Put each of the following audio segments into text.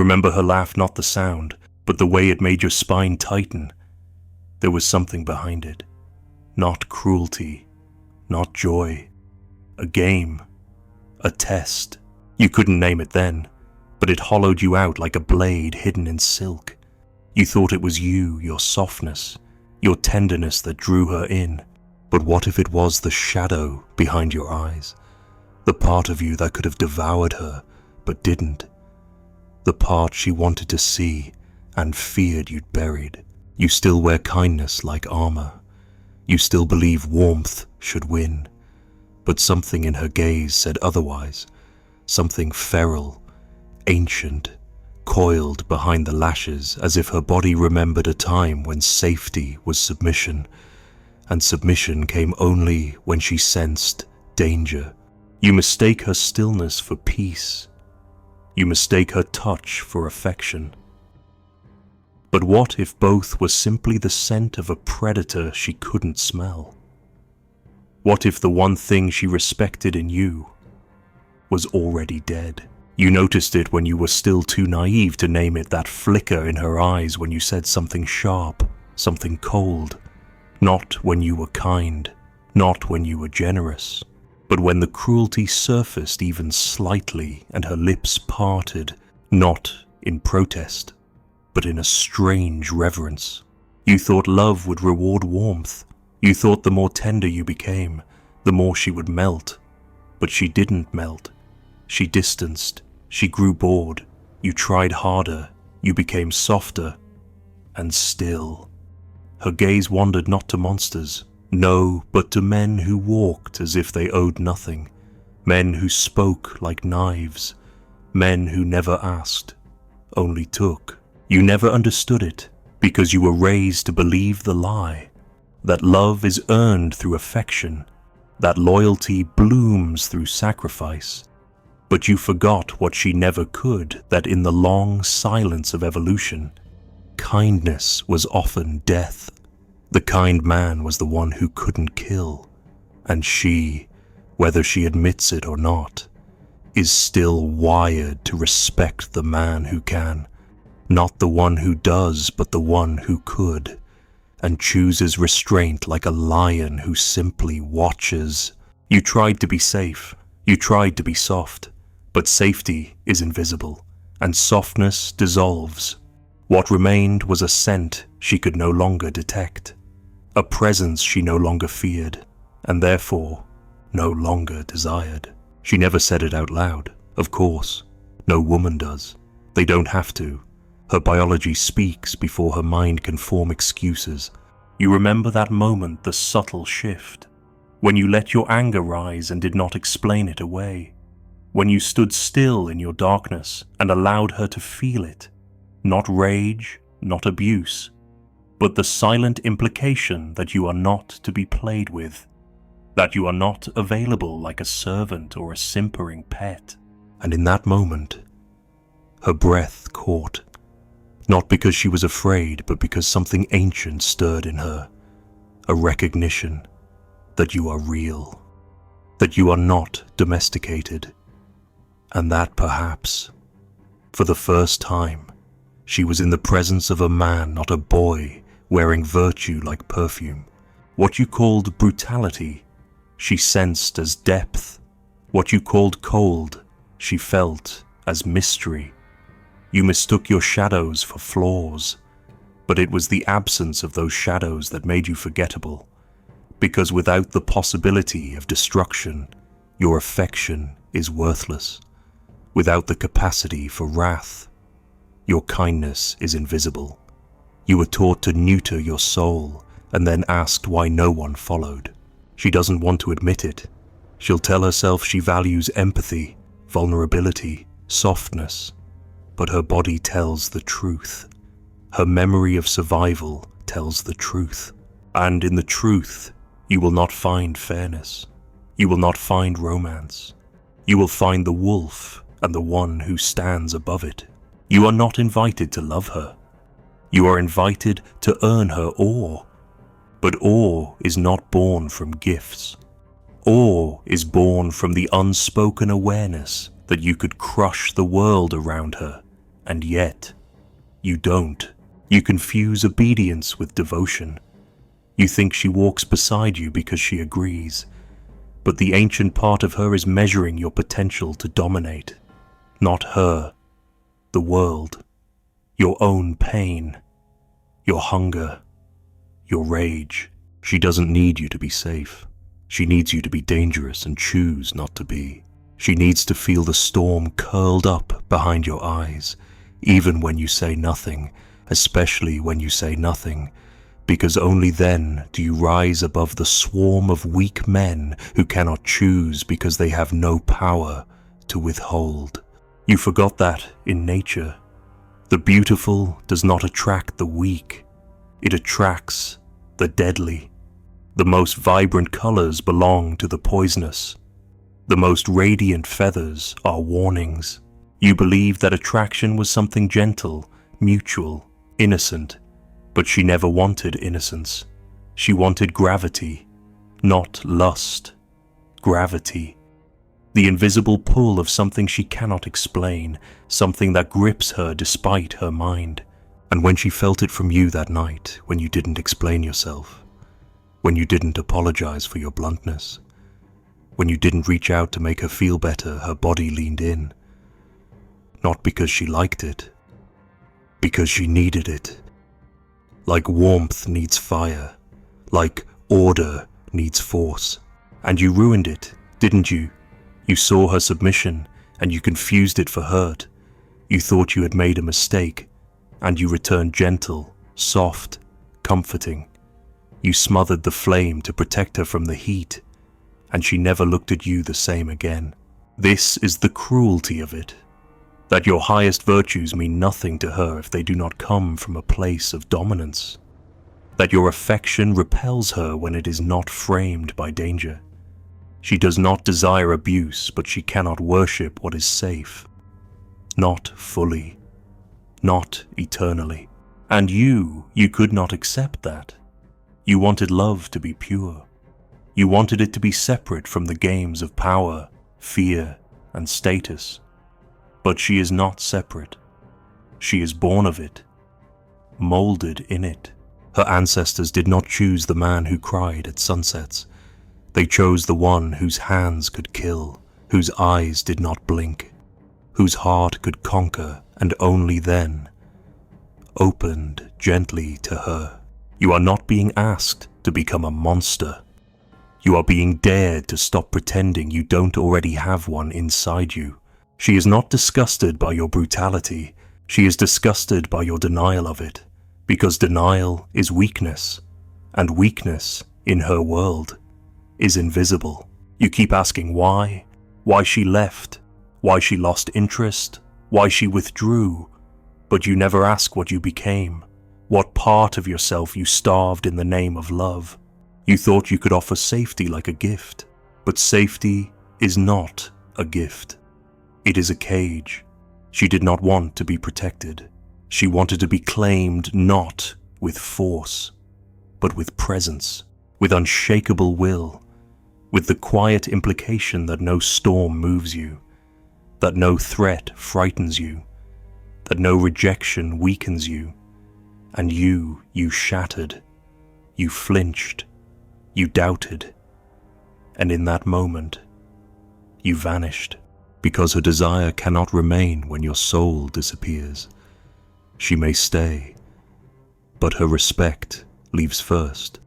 remember her laugh, not the sound, but the way it made your spine tighten. There was something behind it. Not cruelty, not joy. A game. A test. You couldn't name it then, but it hollowed you out like a blade hidden in silk. You thought it was you, your softness, your tenderness that drew her in. But what if it was the shadow behind your eyes? The part of you that could have devoured her, but didn't. The part she wanted to see and feared you'd buried. You still wear kindness like armor. You still believe warmth should win. But something in her gaze said otherwise. Something feral, ancient, coiled behind the lashes, as if her body remembered a time when safety was submission, and submission came only when she sensed danger. You mistake her stillness for peace. You mistake her touch for affection. But what if both were simply the scent of a predator she couldn't smell? What if the one thing she respected in you was already dead? You noticed it when you were still too naive to name it, that flicker in her eyes when you said something sharp, something cold. Not when you were kind, not when you were generous, but when the cruelty surfaced even slightly and her lips parted, not in protest, but in a strange reverence. You thought love would reward warmth. You thought the more tender you became, the more she would melt. But she didn't melt. She distanced. She grew bored. You tried harder. You became softer. And still. Her gaze wandered not to monsters, no, but to men who walked as if they owed nothing. Men who spoke like knives. Men who never asked, only took. You never understood it, because you were raised to believe the lie, that love is earned through affection, that loyalty blooms through sacrifice. But you forgot what she never could, that in the long silence of evolution, kindness was often death. The kind man was the one who couldn't kill, and she, whether she admits it or not, is still wired to respect the man who can. Not the one who does, but the one who could, and chooses restraint like a lion who simply watches. You tried to be safe, you tried to be soft, but safety is invisible, and softness dissolves. What remained was a scent she could no longer detect, a presence she no longer feared, and therefore no longer desired. She never said it out loud, of course. No woman does. They don't have to. Her biology speaks before her mind can form excuses. You remember that moment, the subtle shift, when you let your anger rise and did not explain it away, when you stood still in your darkness and allowed her to feel it, not rage, not abuse, but the silent implication that you are not to be played with, that you are not available like a servant or a simpering pet. And in that moment, her breath caught. Not because she was afraid, but because something ancient stirred in her. A recognition that you are real, that you are not domesticated, and that perhaps, for the first time, she was in the presence of a man, not a boy, wearing virtue like perfume. What you called brutality, she sensed as depth. What you called cold, she felt as mystery. You mistook your shadows for flaws, but it was the absence of those shadows that made you forgettable, because without the possibility of destruction, your affection is worthless. Without the capacity for wrath, your kindness is invisible. You were taught to neuter your soul and then asked why no one followed. She doesn't want to admit it. She'll tell herself she values empathy, vulnerability, softness, but her body tells the truth. Her memory of survival tells the truth. And in the truth, you will not find fairness. You will not find romance. You will find the wolf and the one who stands above it. You are not invited to love her. You are invited to earn her awe. But awe is not born from gifts. Awe is born from the unspoken awareness that you could crush the world around her And yet, you don't. You confuse obedience with devotion. You think she walks beside you because she agrees, but the ancient part of her is measuring your potential to dominate. Not her, the world, your own pain, your hunger, your rage. She doesn't need you to be safe. She needs you to be dangerous and choose not to be. She needs to feel the storm curled up behind your eyes, even when you say nothing, especially when you say nothing, because only then do you rise above the swarm of weak men who cannot choose because they have no power to withhold. You forgot that in nature, the beautiful does not attract the weak, it attracts the deadly. The most vibrant colors belong to the poisonous. The most radiant feathers are warnings. You believed that attraction was something gentle, mutual, innocent, but she never wanted innocence. She wanted gravity, not lust. Gravity. The invisible pull of something she cannot explain, something that grips her despite her mind. And when she felt it from you that night, when you didn't explain yourself, when you didn't apologize for your bluntness, when you didn't reach out to make her feel better, her body leaned in. Not because she liked it, because she needed it. Like warmth needs fire, like order needs force. And you ruined it, didn't you? You saw her submission, and you confused it for hurt. You thought you had made a mistake, and you returned gentle, soft, comforting. You smothered the flame to protect her from the heat, and she never looked at you the same again. This is the cruelty of it, that your highest virtues mean nothing to her if they do not come from a place of dominance, that your affection repels her when it is not framed by danger. She does not desire abuse, but she cannot worship what is safe, not fully, not eternally. And you could not accept that. You wanted love to be pure. You wanted it to be separate from the games of power, fear, and status. But she is not separate. She is born of it, molded in it. Her ancestors did not choose the man who cried at sunsets. They chose the one whose hands could kill, whose eyes did not blink, whose heart could conquer, and only then opened gently to her. You are not being asked to become a monster. You are being dared to stop pretending you don't already have one inside you. She is not disgusted by your brutality. She is disgusted by your denial of it, because denial is weakness, and weakness, in her world, is invisible. You keep asking why she left, why she lost interest, why she withdrew, but you never ask what you became, what part of yourself you starved in the name of love. You thought you could offer safety like a gift, but safety is not a gift. It is a cage. She did not want to be protected. She wanted to be claimed not with force, but with presence, with unshakable will, with the quiet implication that no storm moves you, that no threat frightens you, that no rejection weakens you. And you shattered, you flinched, you doubted, and in that moment, you vanished, because her desire cannot remain when your soul disappears. She may stay, but her respect leaves first.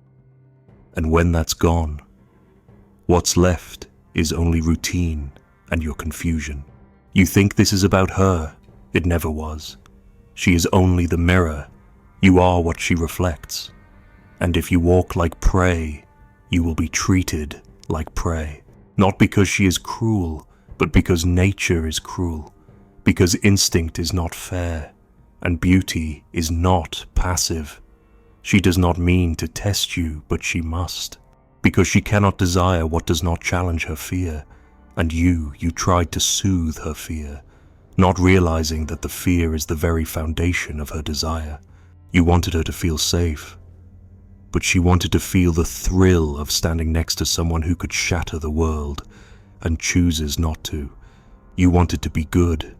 And when that's gone, what's left is only routine and your confusion. You think this is about her. It never was. She is only the mirror. You are what she reflects. And if you walk like prey, you will be treated like prey. Not because she is cruel, but because nature is cruel. Because instinct is not fair, and beauty is not passive. She does not mean to test you, but she must. Because she cannot desire what does not challenge her fear, and you tried to soothe her fear, not realizing that the fear is the very foundation of her desire. You wanted her to feel safe, but she wanted to feel the thrill of standing next to someone who could shatter the world and chooses not to. You wanted to be good,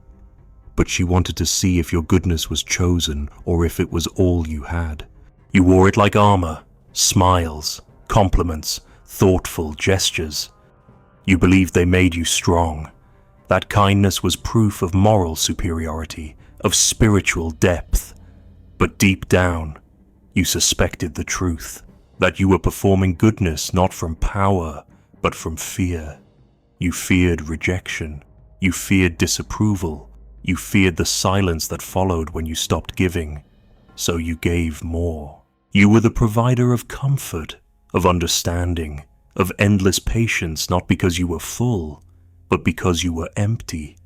but she wanted to see if your goodness was chosen or if it was all you had. You wore it like armor, smiles, compliments, thoughtful gestures. You believed they made you strong. That kindness was proof of moral superiority, of spiritual depth. But deep down, you suspected the truth, that you were performing goodness not from power, but from fear. You feared rejection. You feared disapproval. You feared the silence that followed when you stopped giving. So you gave more. You were the provider of comfort, of understanding, of endless patience, not because you were full, but because you were empty.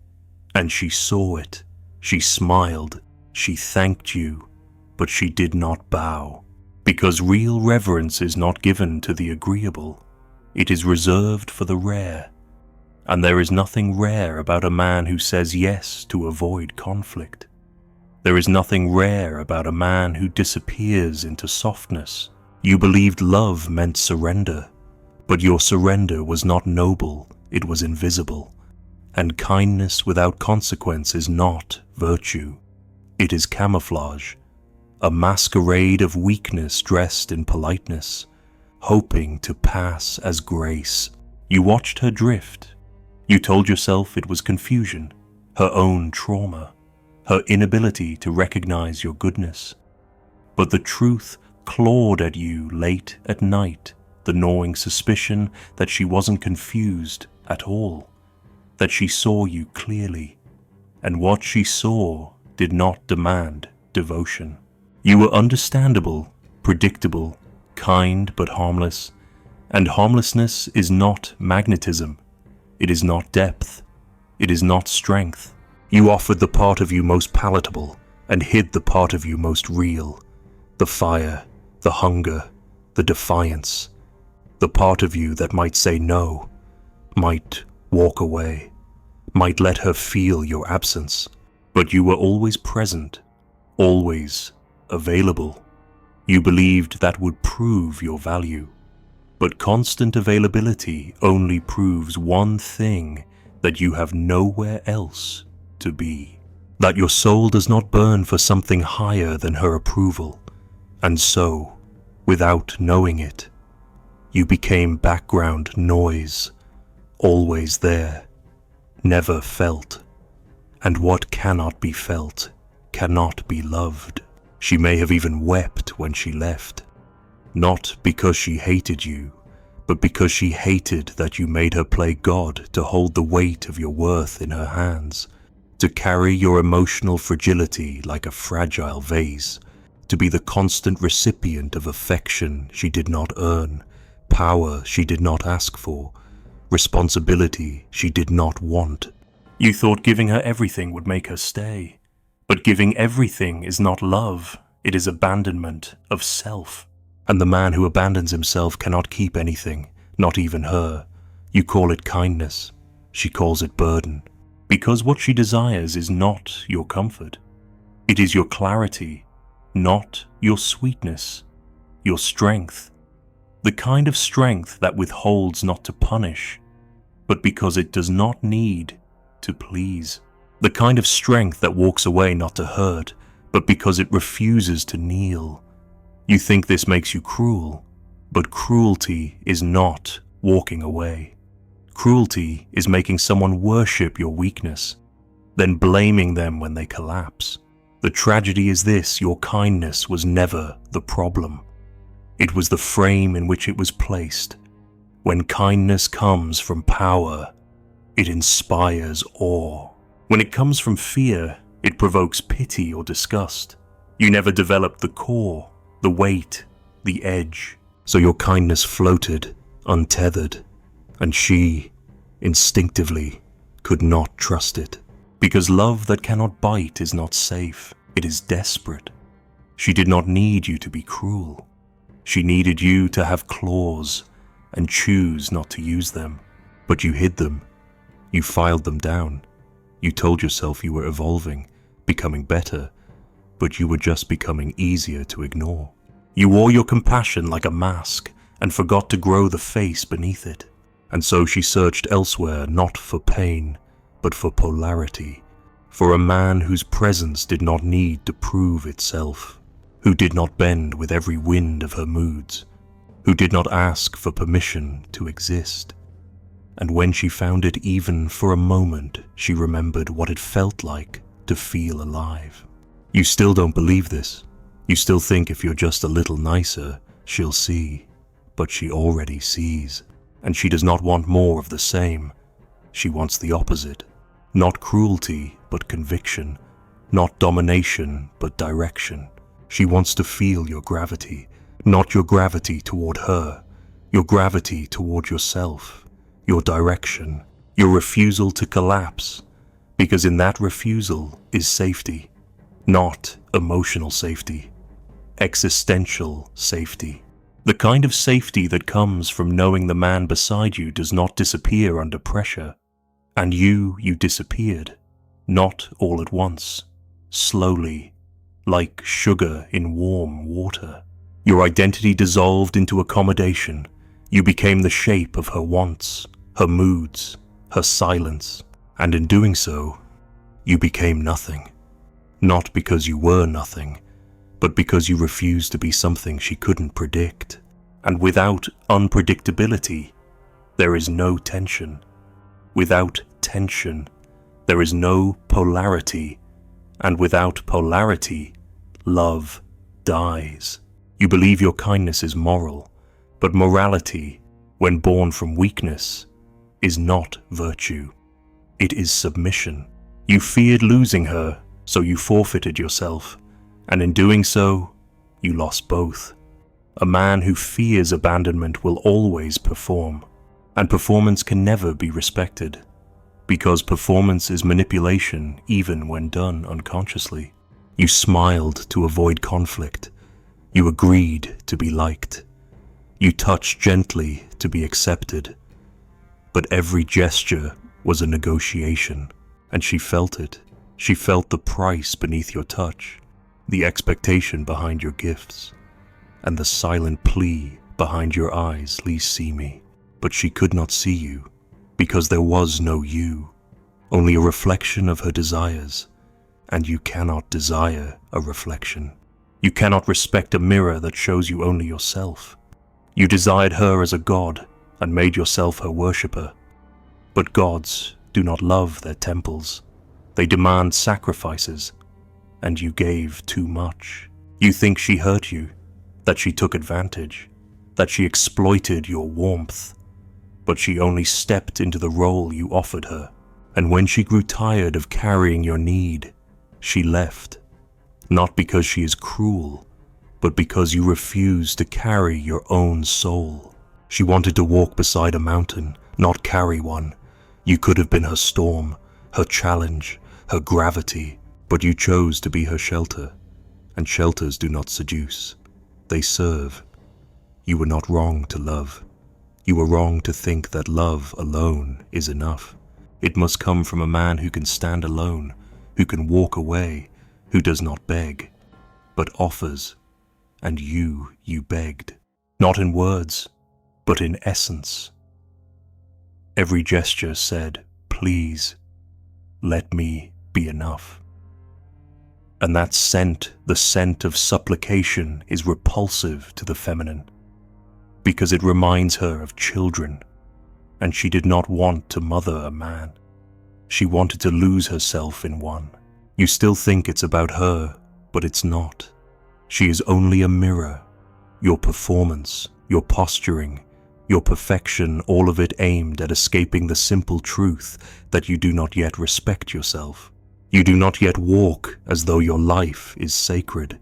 And she saw it. She smiled. She thanked you. But she did not bow. Because real reverence is not given to the agreeable. It is reserved for the rare. And there is nothing rare about a man who says yes to avoid conflict. There is nothing rare about a man who disappears into softness. You believed love meant surrender, but your surrender was not noble, it was invisible. And kindness without consequence is not virtue. It is camouflage, a masquerade of weakness dressed in politeness, hoping to pass as grace. You watched her drift. You told yourself it was confusion, her own trauma, her inability to recognize your goodness. But the truth clawed at you late at night, the gnawing suspicion that she wasn't confused at all, that she saw you clearly, and what she saw did not demand devotion. You were understandable, predictable, kind but harmless, and harmlessness is not magnetism. It is not depth. It is not strength. You offered the part of you most palatable and hid the part of you most real. The fire, the hunger, the defiance. The part of you that might say no, might walk away, might let her feel your absence. But you were always present, always available. You believed that would prove your value. But constant availability only proves one thing, that you have nowhere else to be. That your soul does not burn for something higher than her approval. And so, without knowing it, you became background noise, always there, never felt. And what cannot be felt cannot be loved. She may have even wept when she left. Not because she hated you, but because she hated that you made her play God to hold the weight of your worth in her hands, to carry your emotional fragility like a fragile vase, to be the constant recipient of affection she did not earn, power she did not ask for, responsibility she did not want. You thought giving her everything would make her stay, but giving everything is not love, it is abandonment of self. And the man who abandons himself cannot keep anything, not even her. You call it kindness. She calls it burden. Because what she desires is not your comfort. It is your clarity, not your sweetness, your strength. The kind of strength that withholds not to punish, but because it does not need to please. The kind of strength that walks away not to hurt, but because it refuses to kneel. You think this makes you cruel, but cruelty is not walking away. Cruelty is making someone worship your weakness, then blaming them when they collapse. The tragedy is this: your kindness was never the problem. It was the frame in which it was placed. When kindness comes from power, it inspires awe. When it comes from fear, it provokes pity or disgust. You never developed the core, the weight, the edge. So your kindness floated, untethered, and she, instinctively, could not trust it. Because love that cannot bite is not safe, it is desperate. She did not need you to be cruel. She needed you to have claws and choose not to use them. But you hid them. You filed them down. You told yourself you were evolving, becoming better, but you were just becoming easier to ignore. You wore your compassion like a mask and forgot to grow the face beneath it. And so she searched elsewhere not for pain, but for polarity, for a man whose presence did not need to prove itself, who did not bend with every wind of her moods, who did not ask for permission to exist. And when she found it even for a moment, she remembered what it felt like to feel alive. You still don't believe this. You still think if you're just a little nicer, she'll see. But she already sees. And she does not want more of the same. She wants the opposite. Not cruelty, but conviction. Not domination, but direction. She wants to feel your gravity. Not your gravity toward her. Your gravity toward yourself. Your direction. Your refusal to collapse. Because in that refusal is safety. Not emotional safety. Existential safety. The kind of safety that comes from knowing the man beside you does not disappear under pressure. And you disappeared. Not all at once. Slowly. Like sugar in warm water. Your identity dissolved into accommodation. You became the shape of her wants, her moods, her silence. And in doing so, you became nothing. Not because you were nothing, but because you refused to be something she couldn't predict. And without unpredictability, there is no tension. Without tension, there is no polarity. And without polarity, love dies. You believe your kindness is moral, but morality, when born from weakness, is not virtue. It is submission. You feared losing her, so you forfeited yourself, and in doing so, you lost both. A man who fears abandonment will always perform, and performance can never be respected, because performance is manipulation even when done unconsciously. You smiled to avoid conflict. You agreed to be liked. You touched gently to be accepted. But every gesture was a negotiation, and she felt it. She felt the price beneath your touch, the expectation behind your gifts, and the silent plea behind your eyes, "Please see me." But she could not see you, because there was no you, only a reflection of her desires, and you cannot desire a reflection. You cannot respect a mirror that shows you only yourself. You desired her as a god, and made yourself her worshipper. But gods do not love their temples. They demand sacrifices, and you gave too much. You think she hurt you, that she took advantage, that she exploited your warmth. But she only stepped into the role you offered her, and when she grew tired of carrying your need, she left. Not because she is cruel, but because you refused to carry your own soul. She wanted to walk beside a mountain, not carry one. You could have been her storm, her challenge, her gravity, but you chose to be her shelter, and shelters do not seduce. They serve. You were not wrong to love. You were wrong to think that love alone is enough. It must come from a man who can stand alone, who can walk away, who does not beg, but offers. And you begged, not in words, but in essence. Every gesture said, "Please, let me be enough." And that scent, the scent of supplication, is repulsive to the feminine, because it reminds her of children, and she did not want to mother a man. She wanted to lose herself in one. You still think it's about her, but it's not. She is only a mirror. Your performance, your posturing, your perfection, all of it aimed at escaping the simple truth that you do not yet respect yourself. You do not yet walk as though your life is sacred.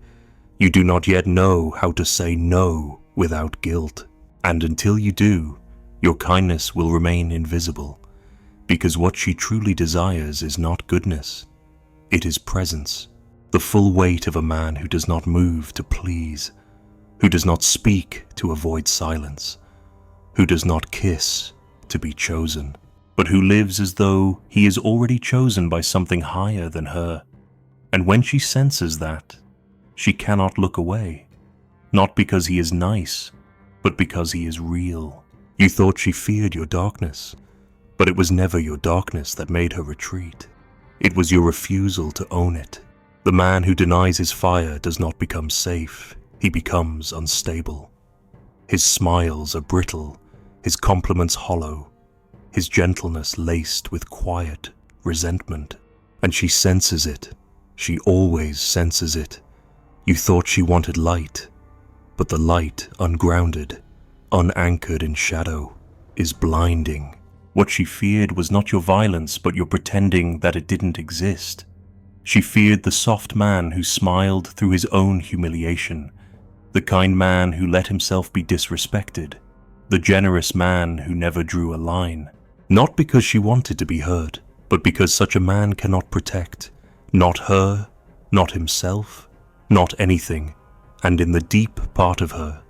You do not yet know how to say no without guilt. And until you do, your kindness will remain invisible, because what she truly desires is not goodness. It is presence, the full weight of a man who does not move to please, who does not speak to avoid silence, who does not kiss to be chosen, but who lives as though he is already chosen by something higher than her. And when she senses that, she cannot look away, not because he is nice, but because he is real. You thought she feared your darkness, but it was never your darkness that made her retreat. It was your refusal to own it. The man who denies his fire does not become safe, he becomes unstable. His smiles are brittle, his compliments hollow, his gentleness laced with quiet resentment. And she senses it. She always senses it. You thought she wanted light, but the light, ungrounded, unanchored in shadow, is blinding. What she feared was not your violence, but your pretending that it didn't exist. She feared the soft man who smiled through his own humiliation, the kind man who let himself be disrespected, the generous man who never drew a line. Not because she wanted to be hurt, but because such a man cannot protect, not her, not himself, not anything. And in the deep part of her,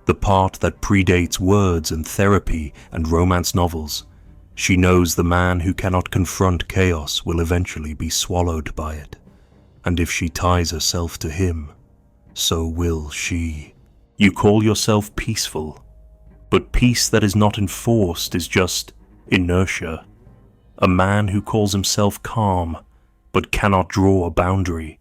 the part that predates words and therapy and romance novels, she knows the man who cannot confront chaos will eventually be swallowed by it. And if she ties herself to him, so will she. You call yourself peaceful, but peace that is not enforced is just inertia. A man who calls himself calm, but cannot draw a boundary,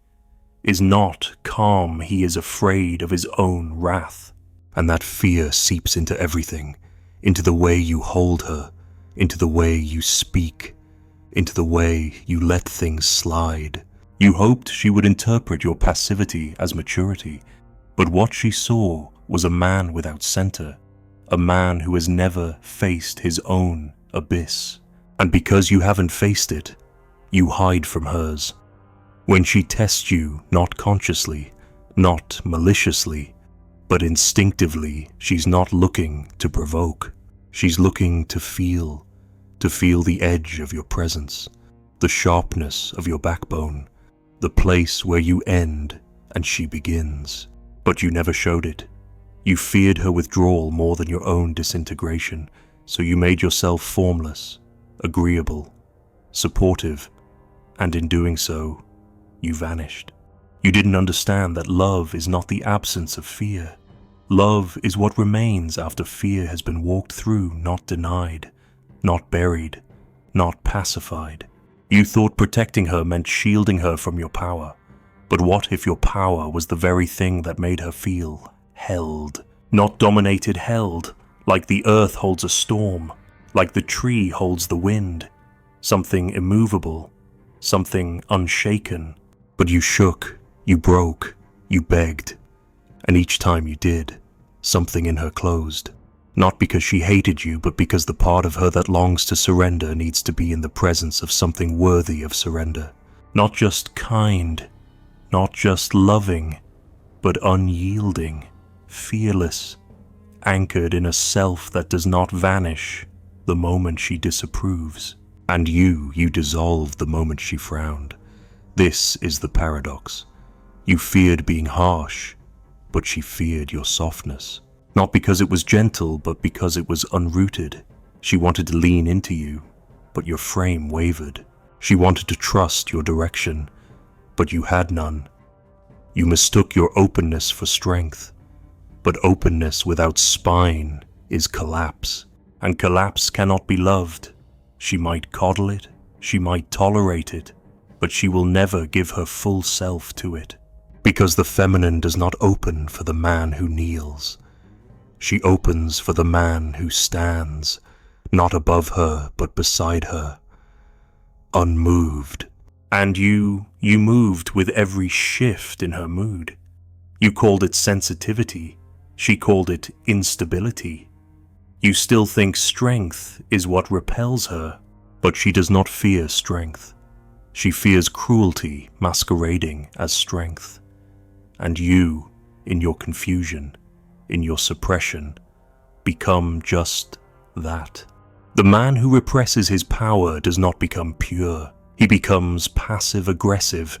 is not calm, he is afraid of his own wrath. And that fear seeps into everything, into the way you hold her, into the way you speak, into the way you let things slide. You hoped she would interpret your passivity as maturity, but what she saw was a man without center, a man who has never faced his own abyss. And because you haven't faced it, you hide from hers. When she tests you, not consciously, not maliciously, but instinctively, she's not looking to provoke. She's looking to feel the edge of your presence, the sharpness of your backbone, the place where you end and she begins. But you never showed it. You feared her withdrawal more than your own disintegration, so you made yourself formless, agreeable, supportive, and in doing so, you vanished. You didn't understand that love is not the absence of fear. Love is what remains after fear has been walked through, not denied, not buried, not pacified. You thought protecting her meant shielding her from your power. But what if your power was the very thing that made her feel held? Not dominated, held, like the earth holds a storm, like the tree holds the wind, something immovable, something unshaken. But you shook, you broke, you begged, and each time you did, something in her closed. Not because she hated you, but because the part of her that longs to surrender needs to be in the presence of something worthy of surrender. Not just kind, not just loving, but unyielding, fearless, anchored in a self that does not vanish the moment she disapproves. And you dissolved the moment she frowned. This is the paradox. You feared being harsh, but she feared your softness. Not because it was gentle, but because it was unrooted. She wanted to lean into you, but your frame wavered. She wanted to trust your direction, but you had none. You mistook your openness for strength, but openness without spine is collapse, and collapse cannot be loved. She might coddle it, she might tolerate it, but she will never give her full self to it, because the feminine does not open for the man who kneels. She opens for the man who stands, not above her, but beside her, unmoved. And you moved with every shift in her mood. You called it sensitivity. She called it instability. You still think strength is what repels her, but she does not fear strength. She fears cruelty masquerading as strength. And you, in your confusion, in your suppression, become just that. The man who represses his power does not become pure. He becomes passive-aggressive,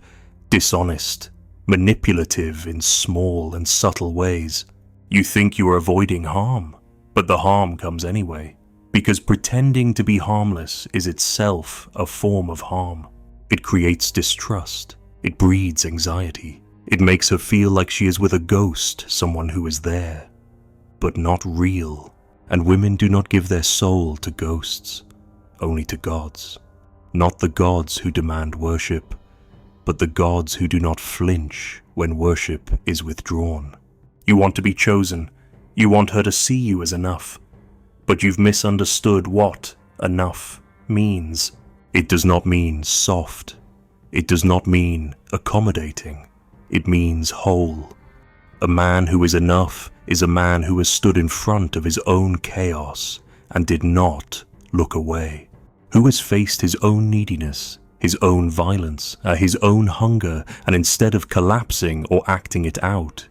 dishonest, manipulative in small and subtle ways. You think you are avoiding harm, but the harm comes anyway, because pretending to be harmless is itself a form of harm. It creates distrust. It breeds anxiety. It makes her feel like she is with a ghost, someone who is there, but not real. And women do not give their soul to ghosts, only to gods. Not the gods who demand worship, but the gods who do not flinch when worship is withdrawn. You want to be chosen. You want her to see you as enough. But you've misunderstood what enough means. It does not mean soft. It does not mean accommodating. It means whole. A man who is enough is a man who has stood in front of his own chaos and did not look away. Who has faced his own neediness, his own violence, his own hunger, and instead of collapsing or acting it out,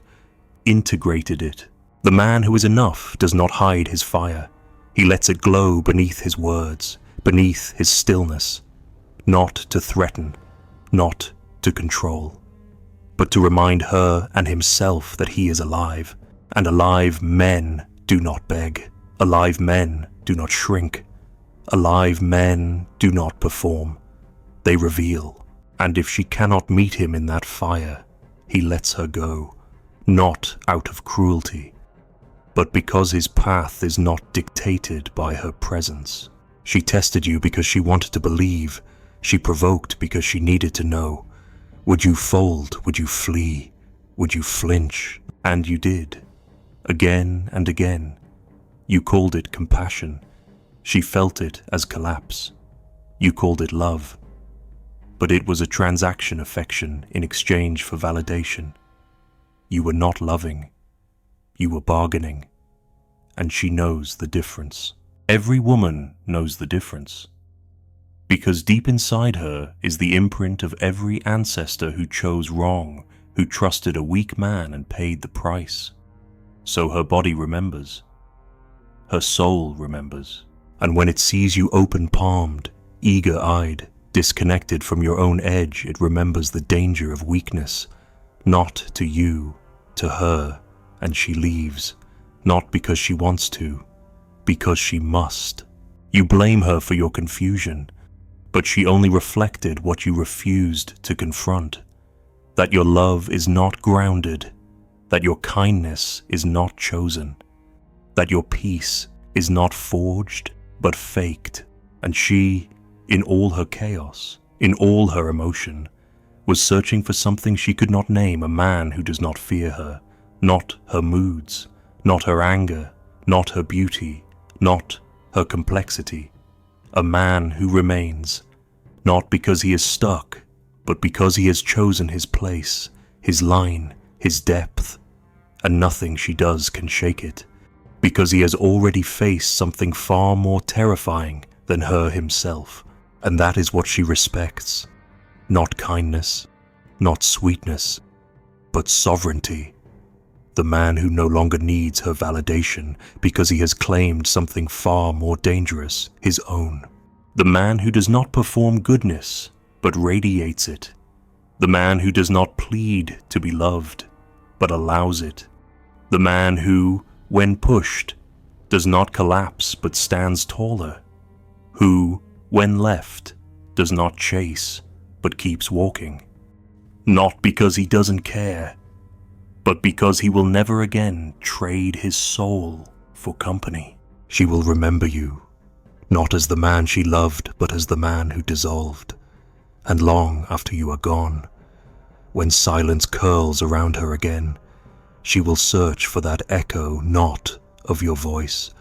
integrated it. The man who is enough does not hide his fire. He lets it glow beneath his words, beneath his stillness, not to threaten, not to control, but to remind her and himself that he is alive. And alive men do not beg. Alive men do not shrink. Alive men do not perform. They reveal. And if she cannot meet him in that fire, he lets her go, not out of cruelty, but because his path is not dictated by her presence. She tested you because she wanted to believe. She provoked because she needed to know. Would you fold? Would you flee? Would you flinch? And you did. Again and again. You called it compassion. She felt it as collapse. You called it love. But it was a transaction affection in exchange for validation. You were not loving. You were bargaining. And she knows the difference. Every woman knows the difference. Because deep inside her is the imprint of every ancestor who chose wrong, who trusted a weak man and paid the price. So her body remembers. Her soul remembers. And when it sees you open-palmed, eager-eyed, disconnected from your own edge, it remembers the danger of weakness. Not to you, to her, and she leaves. Not because she wants to, because she must. You blame her for your confusion, but she only reflected what you refused to confront. That your love is not grounded, that your kindness is not chosen, that your peace is not forged but faked. And she, in all her chaos, in all her emotion, was searching for something she could not name, a man who does not fear her, not her moods, not her anger, not her beauty, not her complexity. A man who remains, not because he is stuck, but because he has chosen his place, his line, his depth, and nothing she does can shake it, because he has already faced something far more terrifying than her himself, and that is what she respects. Not kindness, not sweetness, but sovereignty. The man who no longer needs her validation because he has claimed something far more dangerous, his own. The man who does not perform goodness, but radiates it. The man who does not plead to be loved, but allows it. The man who, when pushed, does not collapse but stands taller. Who, when left, does not chase, but keeps walking. Not because he doesn't care, but because he will never again trade his soul for company. She will remember you, not as the man she loved, but as the man who dissolved. And long after you are gone, when silence curls around her again, she will search for that echo not of your voice,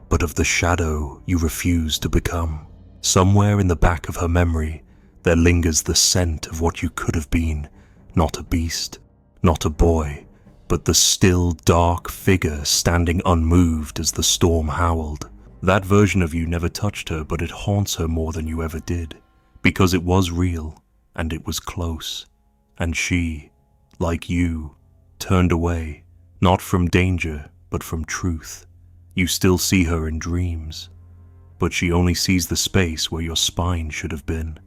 but of the shadow you refuse to become. Somewhere in the back of her memory, there lingers the scent of what you could have been, not a beast, not a boy, but the still, dark figure standing unmoved as the storm howled. That version of you never touched her, but it haunts her more than you ever did, because it was real, and it was close, and she, like you, turned away, not from danger, but from truth. You still see her in dreams, but she only sees the space where your spine should have been.